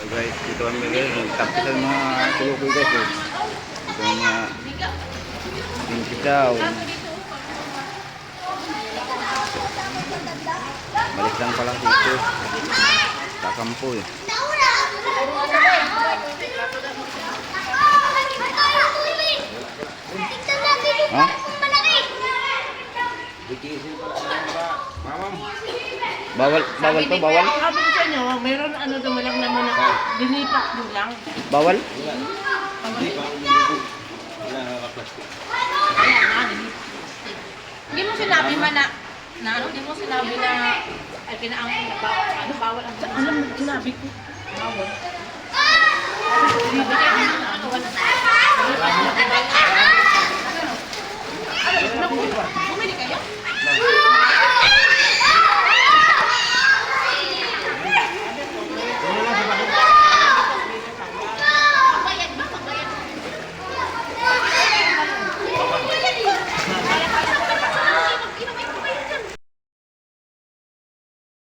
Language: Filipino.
So guys, dito kami guys, tapos ang mga tulukoy guys. Ito ang mga pinsisaw. Balik lang pala dito. Kakampo eh. Ha? Bawal to, bawal? Sabi ko sa inyo, mayroon ano daw lang naman na dinipak din lang. Bawal? Hindi mo sinabi man na ano, hindi mo sinabi na ay pinaang ano bawal ang Alam mo, sinabi ko. bawal. Hindi ba ano wala.